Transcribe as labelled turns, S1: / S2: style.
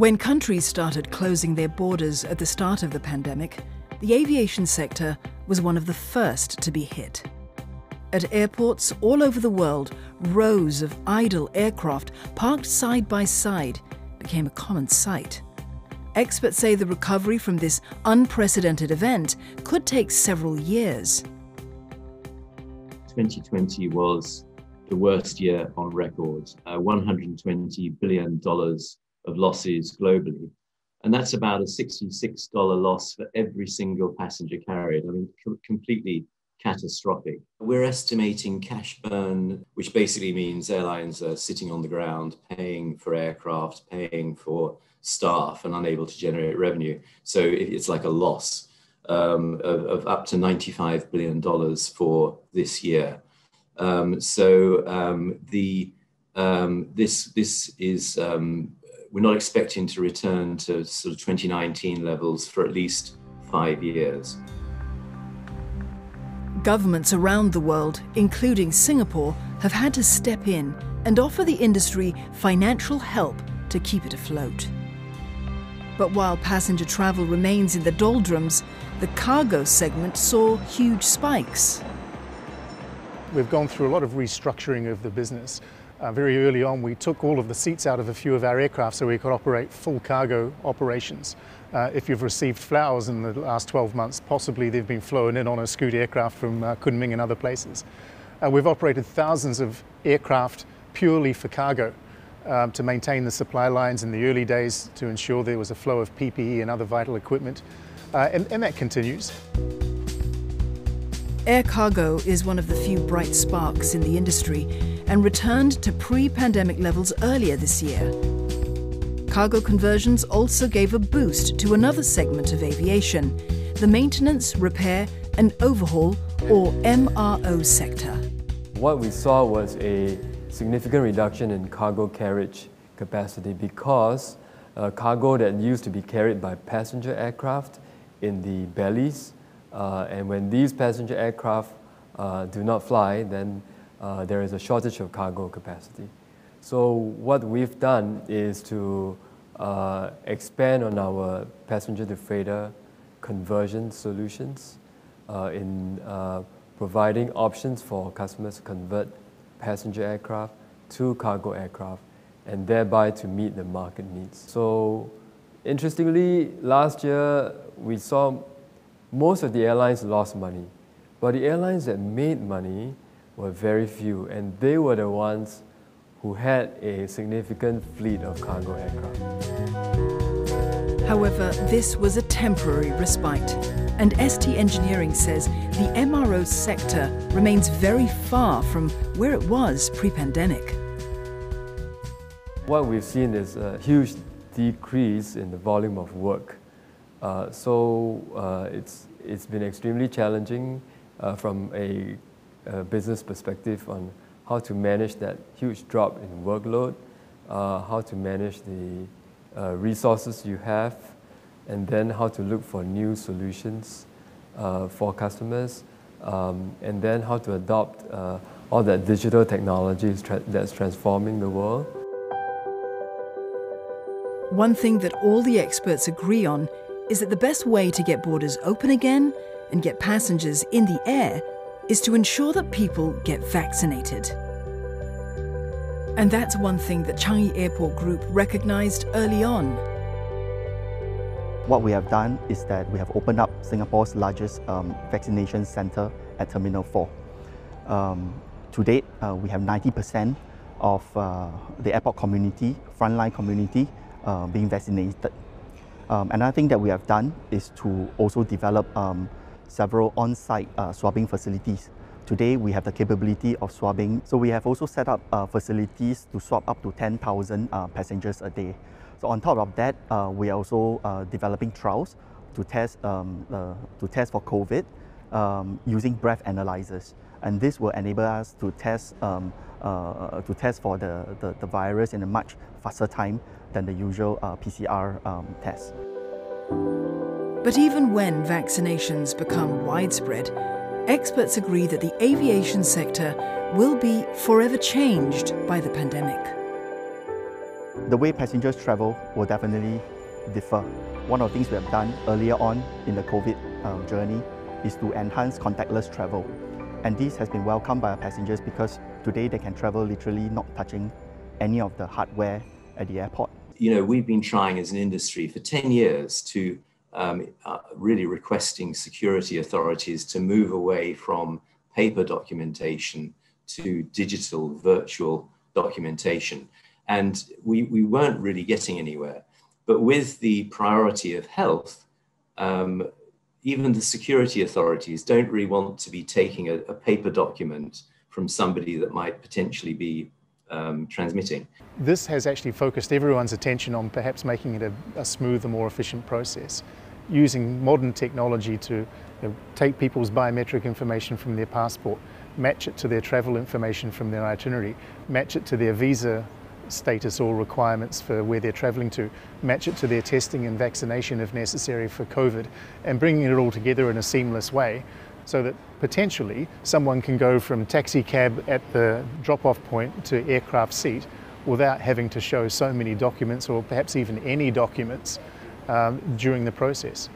S1: When countries started closing their borders at the start of the pandemic, the aviation sector was one of the first to be hit. At airports all over the world, rows of idle aircraft parked side by side became a common sight. Experts say the recovery from this unprecedented event could take several years.
S2: 2020 was the worst year on record, $120 billion of losses globally. And that's about a $66 loss for every single passenger carried. I mean, completely catastrophic. We're estimating cash burn, which basically means airlines are sitting on the ground, paying for aircraft, paying for staff, and unable to generate revenue. So it's like a loss of up to $95 billion for this year. This is we're not expecting to return to sort of 2019 levels for at least 5 years.
S1: Governments around the world, including Singapore, have had to step in and offer the industry financial help to keep it afloat. But while passenger travel remains in the doldrums, the cargo segment saw huge spikes.
S3: We've gone through a lot of restructuring of the business. Very early on, we took all of the seats out of a few of our aircraft so we could operate full cargo operations. If you've received flowers in the last 12 months, possibly they've been flown in on a Scoot aircraft from Kunming and other places. We've operated thousands of aircraft purely for cargo to maintain the supply lines in the early days to ensure there was a flow of PPE and other vital equipment, and that continues.
S1: Air cargo is one of the few bright sparks in the industry and returned to pre-pandemic levels earlier this year. Cargo conversions also gave a boost to another segment of aviation, the maintenance, repair and overhaul, or MRO sector.
S4: What we saw was a significant reduction in cargo carriage capacity because cargo that used to be carried by passenger aircraft in the bellies, and when these passenger aircraft do not fly, then there is a shortage of cargo capacity. So what we've done is to expand on our passenger to freighter conversion solutions in providing options for customers to convert passenger aircraft to cargo aircraft and thereby to meet the market needs. So interestingly, last year we saw most of the airlines lost money, but the airlines that made money were very few, and they were the ones who had a significant fleet of cargo aircraft.
S1: However, this was a temporary respite, and ST Engineering says the MRO sector remains very far from where it was pre-pandemic.
S4: What we've seen is a huge decrease in the volume of work. It's been extremely challenging from a business perspective on how to manage that huge drop in workload, how to manage the resources you have, and then how to look for new solutions for customers, and then how to adopt all that digital technology that's transforming the world.
S1: One thing that all the experts agree on is that the best way to get borders open again and get passengers in the air is to ensure that people get vaccinated. And that's one thing that Changi Airport Group recognized early on.
S5: What we have done is that we have opened up Singapore's largest vaccination center at Terminal 4. To date, we have 90% of the airport community, frontline community, being vaccinated. Another thing that we have done is to also develop several on-site swabbing facilities. Today, we have the capability of swabbing. So we have also set up facilities to swab up to 10,000 passengers a day. So on top of that, we are also developing trials to test for COVID using breath analyzers. And this will enable us to test for the virus in a much faster time than the usual PCR test.
S1: But even when vaccinations become widespread, experts agree that the aviation sector will be forever changed by the pandemic.
S5: The way passengers travel will definitely differ. One of the things we have done earlier on in the COVID journey is to enhance contactless travel. And this has been welcomed by our passengers because today they can travel literally not touching any of the hardware at the airport.
S2: You know, we've been trying as an industry for 10 years to really requesting security authorities to move away from paper documentation to digital virtual documentation. And we weren't really getting anywhere. But with the priority of health, even the security authorities don't really want to be taking a paper document from somebody that might potentially be transmitting.
S3: This has actually focused everyone's attention on perhaps making it a smoother, more efficient process, using modern technology to take people's biometric information from their passport, match it to their travel information from their itinerary, match it to their visa status or requirements for where they're travelling to, match it to their testing and vaccination if necessary for COVID, and bringing it all together in a seamless way so that potentially someone can go from taxi cab at the drop-off point to aircraft seat without having to show so many documents or perhaps even any documents during the process.